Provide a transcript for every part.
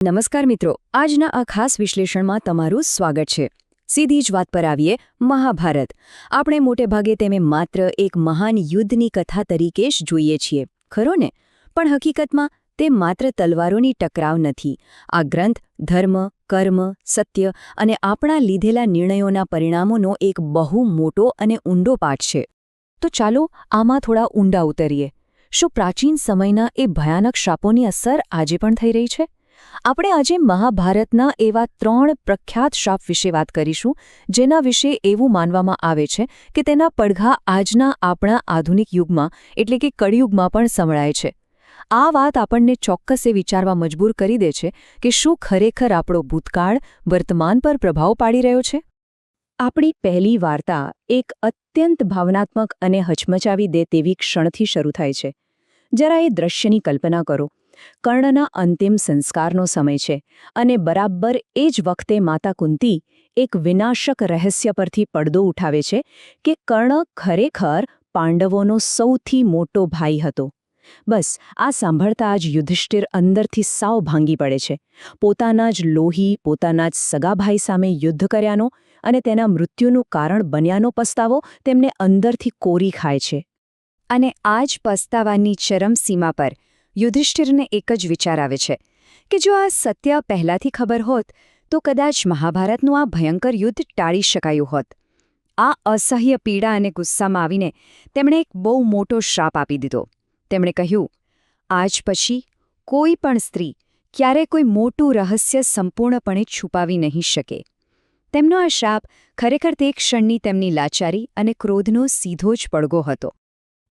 નમસ્કાર મિત્રો, આજના આ ખાસ વિશ્લેષણમાં તમારું સ્વાગત છે. સીધી જ વાત પર આવીએ. મહાભારત. આપણે મોટેભાગે તેને માત્ર એક મહાન યુદ્ધની કથા તરીકે જ જોઈએ છીએ, ખરો ને? પણ હકીકતમાં તે માત્ર તલવારોની ટકરાવ નથી. આ ગ્રંથ ધર્મ, કર્મ, સત્ય અને આપણા લીધેલા નિર્ણયોના પરિણામોનો એક બહુ મોટો અને ઊંડો પાઠ છે. તો ચાલો આમાં થોડા ઊંડા ઉતરીએ. શું પ્રાચીન સમયના એ ભયાનક શાપોની અસર આજે પણ થઈ રહી છે? આપણે આજે મહાભારતના એવા 3 પ્રખ્યાત શાપ વિશે વાત કરીશું, જેના વિશે એવું માનવામાં આવે છે કે તેના પડઘા આજના આપણા આધુનિક યુગમાં એટલે કે કળિયુગમાં પણ સંભળાય છે. આ વાત આપણને ચોક્કસ એ વિચારવા મજબૂર કરી દે છે કે શું ખરેખર આપણો ભૂતકાળ વર્તમાન પર પ્રભાવ પાડી રહ્યો છે? આપણી પહેલી વાર્તા એક અત્યંત ભાવનાત્મક અને હચમચાવી દે તેવી ક્ષણથી શરૂ થાય છે. જરા એ દ્રશ્યની કલ્પના કરો. કર્ણના અંતિમ સંસ્કારનો સમય છે અને બરાબર એ જ વખતે માતા કુંતી એક વિનાશક રહસ્ય પરથી પડદો ઉઠાવે છે કે કર્ણ ખરેખર પાંડવોનો સૌથી મોટો ભાઈ હતો. બસ આ સાંભળતા જ યુધિષ્ઠિર અંદરથી સાવ ભાંગી પડે છે. પોતાના જ લોહી, પોતાના જ સગા ભાઈ સામે યુદ્ધ કર્યાનો અને તેના મૃત્યુનું કારણ બન્યાનો પસ્તાવો તેમને અંદરથી કોરી ખાય છે. અને આ જ પસ્તાવાની ચરમસીમા પર યુધિષ્ઠિરને એક જ વિચાર આવે છે કે જો આ સત્ય પહેલાંથી ખબર હોત તો કદાચ મહાભારતનું આ ભયંકર યુદ્ધ ટાળી શકાયું હોત. આ અસહ્ય પીડા અને ગુસ્સામાં આવીને તેમણે એક બહુ મોટો શ્રાપ આપી દીધો. તેમણે કહ્યું, આજ પછી કોઈ પણ સ્ત્રી ક્યારે કોઈ મોટું રહસ્ય સંપૂર્ણપણે છુપાવી નહીં શકે. તેમનો આ શ્રાપ ખરેખર તે ક્ષણની તેમની લાચારી અને ક્રોધનો સીધો જ પડઘો હતો.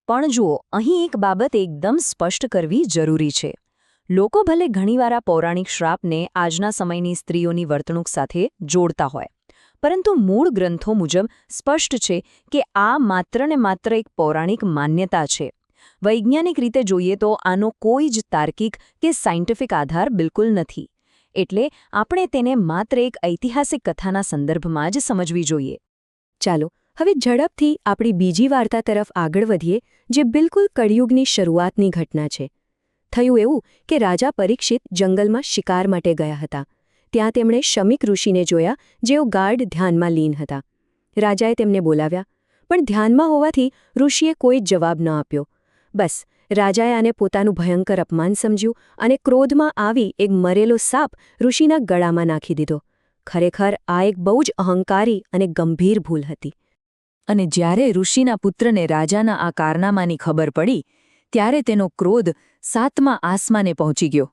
પણ જુઓ, અહીં એક બાબત એકદમ સ્પષ્ટ કરવી જરૂરી છે. લોકો ભલે ઘણીવાર આ પૌરાણિક શ્રાપને આજના સમયની સ્ત્રીઓની વર્તણૂક સાથે જોડતા હોય, પરંતુ મૂળ ગ્રંથો મુજબ સ્પષ્ટ છે કે આ માત્ર ને માત્ર એક પૌરાણિક માન્યતા છે. વૈજ્ઞાનિક રીતે જોઈએ તો આનો કોઈ જ તાર્કિક કે સાયન્ટિફિક આધાર બિલકુલ નથી. એટલે આપણે તેને માત્ર એક ઐતિહાસિક કથાના સંદર્ભમાં જ સમજવી જોઈએ. ચાલો હવે ઝડપથી આપણી બીજી વાર્તા તરફ આગળ વધીએ, જે બિલકુલ કળિયુગની શરૂઆતની ઘટના છે. થયું એવું કે રાજા પરીક્ષિત જંગલમાં શિકાર માટે ગયા હતા. ત્યાં તેમણે શમીક ઋષિને જોયા, જેઓ ગાઢ ધ્યાનમાં લીન હતા. રાજાએ તેમને બોલાવ્યા, પણ ધ્યાનમાં હોવાથી ઋષિએ કોઈ જ જવાબ ન આપ્યો. બસ રાજાએ આને પોતાનું ભયંકર અપમાન સમજ્યું અને ક્રોધમાં આવી એક મરેલો સાપ ઋષિના ગળામાં નાખી દીધો. ખરેખર આ એક બહુ જ અહંકારી અને ગંભીર ભૂલ હતી. અને જ્યારે ઋષિના પુત્રને રાજાના આ કારનામાની ખબર પડી, ત્યારે તેનો ક્રોધ 7મા આસમાને પહોંચી ગયો.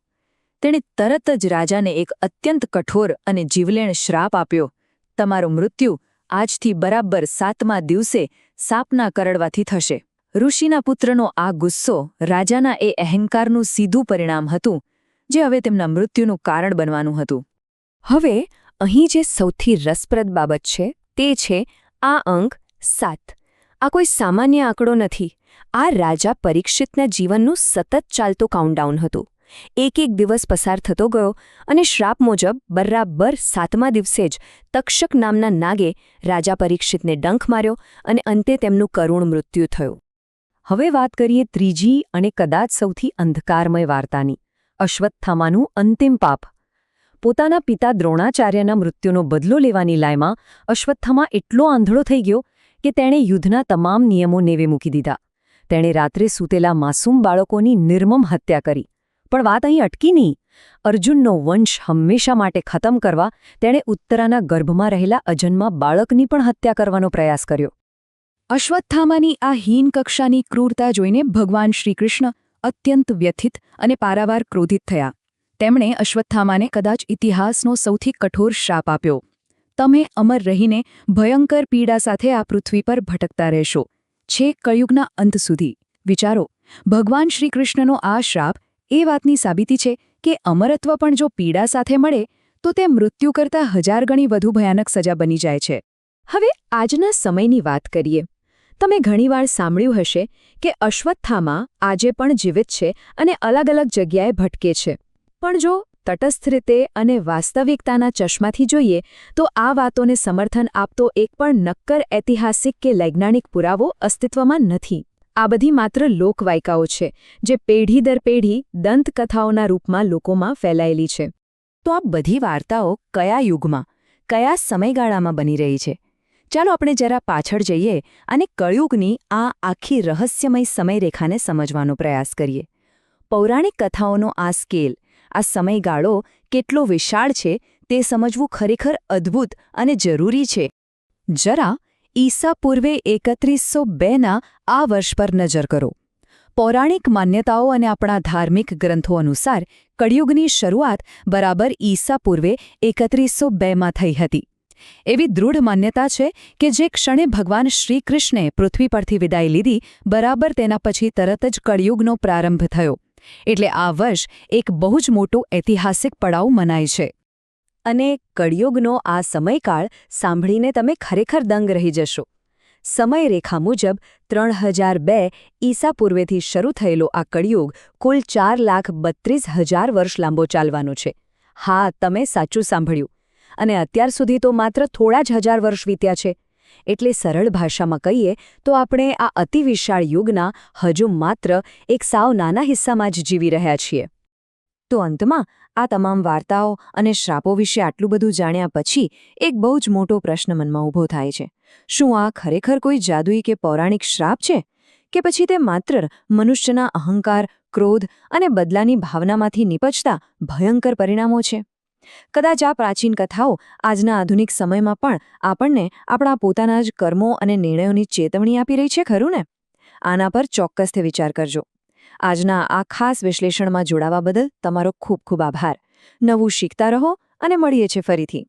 તેણે તરત જ રાજાને એક અત્યંત કઠોર અને જીવલેણ શ્રાપ આપ્યો. તમારું મૃત્યુ આજથી બરાબર 7મા દિવસે સાપના કરડવાથી થશે. ઋષિના પુત્રનો આ ગુસ્સો રાજાના એ અહંકારનું સીધું પરિણામ હતું, જે હવે તેમના મૃત્યુનું કારણ બનવાનું હતું. હવે અહીં જે સૌથી રસપ્રદ બાબત છે તે છે આ અંક 7. આ કોઈ સામાન્ય આંકડો નથી. આ રાજા પરીક્ષિતના જીવનનું સતત ચાલતું કાઉન્ટડાઉન હતું. એક દિવસ પસાર થતો ગયો અને શ્રાપ મુજબ બરાબર 7મા દિવસે જ તક્ષક નામના નાગે રાજા પરીક્ષિતને ડંખ માર્યો અને અંતે તેમનું કરુણ મૃત્યુ થયું. હવે વાત કરીએ ત્રીજી અને કદાચ સૌથી અંધકારમય વાર્તાની, અશ્વત્થામાનું અંતિમ પાપ. પોતાના પિતા દ્રોણાચાર્યના મૃત્યુનો બદલો લેવાની લાયમાં અશ્વત્થામા એટલો આંધળો થઈ ગયો કે તેણે યુદ્ધના તમામ નિયમો નેવે મૂકી દીધા. તેણે રાત્રે સૂતેલા માસૂમ બાળકોની નિર્મમ હત્યા કરી. પણ વાત અહીં અટકી નહીં. અર્જુનનો વંશ હંમેશા માટે ખતમ કરવા તેણે ઉત્તરાના ગર્ભમાં રહેલા અજન્મા બાળકની પણ હત્યા કરવાનો પ્રયાસ કર્યો. અશ્વત્થામાની આ હીન કક્ષાની ક્રૂરતા જોઈને ભગવાન શ્રીકૃષ્ણ અત્યંત વ્યથિત અને પારાવાર ક્રોધિત થયા. તેમણે અશ્વત્થામાને કદાચ ઇતિહાસનો સૌથી કઠોર શ્રાપ આપ્યો. તમે અમર રહીને ભયંકર પીડા સાથે આ પૃથ્વી પર ભટકતા રહેશો, છેક કળિયુગના અંત સુધી. વિચારો, ભગવાન શ્રીકૃષ્ણનો આ શ્રાપ એ વાતની સાબિતી છે કે અમરત્વ પણ જો પીડા સાથે મળે તો તે મૃત્યુ કરતાં 1000 ગણી વધુ ભયાનક સજા બની જાય છે. હવે આજના સમયની વાત કરીએ. તમે ઘણીવાર સાંભળ્યું હશે કે અશ્વત્થામા આજે પણ જીવિત છે અને અલગ અલગ જગ્યાએ ભટકે છે. પણ જો તટસ્થ રીતે અને વાસ્તવિકતાના ચશ્માથી જોઈએ તો આ વાતોને સમર્થન આપતો એક પણ નક્કર ઐતિહાસિક કે વૈજ્ઞાનિક પુરાવો અસ્તિત્વમાં નથી. આ બધી માત્ર લોકવાયકાઓ છે, જે પેઢી દર પેઢી દંતકથાઓના રૂપમાં લોકોમાં ફેલાયેલી છે. તો આ બધી વાર્તાઓ કયા યુગમાં, કયા સમયગાળામાં બની રહી છે? ચાલો આપણે જરા પાછળ જઈએ અને કળિયુગની આ આખી રહસ્યમય સમયરેખાને સમજવાનો પ્રયાસ કરીએ. પૌરાણિક કથાઓનો આ સ્કેલ, આ સમયગાળો કેટલો વિશાળ છે તે સમજવું ખરેખર અદ્ભુત અને જરૂરી છે. જરા ઈસા પૂર્વે 3102ના આ વર્ષ પર નજર કરો. પૌરાણિક માન્યતાઓ અને આપણા ધાર્મિક ગ્રંથો અનુસાર કળિયુગની શરૂઆત બરાબર ઈસા પૂર્વે 3102માં થઈ હતી. એવી દૃઢ માન્યતા છે કે જે ક્ષણે ભગવાન શ્રીકૃષ્ણે પૃથ્વી પરથી વિદાય લીધી, બરાબર તેના પછી તરત જ કળિયુગનો પ્રારંભ થયો. એટલે આ વર્ષ એક બહુ જ મોટો ઐતિહાસિક પડાવ મનાય છે. અને કળિયુગનો આ સમયકાળ સાંભળીને તમે ખરેખર દંગ રહી જશો. સમયરેખા મુજબ 3002 ઈસા પૂર્વેથી શરૂ થયેલો આ કળિયુગ કુલ 4,32,000 વર્ષ લાંબો ચાલવાનો છે. હા, તમે સાચું સાંભળ્યું. અને અત્યાર સુધી તો માત્ર થોડા જ હજાર વર્ષ વીત્યા છે. એટલે સરળ ભાષામાં કહીએ તો આપણે આ અતિ વિશાળ યુગના હજુ માત્ર એક સાવ નાના હિસ્સામાં જ જીવી રહ્યા છીએ. તો અંતમાં આ તમામ વાર્તાઓ અને શ્રાપો વિશે આટલું બધું જાણ્યા પછી એક બહુ જ મોટો પ્રશ્ન મનમાં ઊભો થાય છે. શું આ ખરેખર કોઈ જાદુઈ કે પૌરાણિક શ્રાપ છે? કે પછી તે માત્ર મનુષ્યના અહંકાર, ક્રોધ અને બદલાની ભાવનામાંથી નીપજતા ભયંકર પરિણામો છે? કદાચ આ પ્રાચીન કથાઓ આજના આધુનિક સમયમાં પણ આપણને આપણા પોતાના જ કર્મો અને નિર્ણયોની ચેતવણી આપી રહી છે, ખરું ને? આના પર ચોક્કસથી વિચાર કરજો. આજના આ ખાસ વિશ્લેષણમાં જોડાવા બદલ તમારો ખૂબ ખૂબ આભાર. નવું શીખતા રહો અને મળીએ છીએ ફરીથી.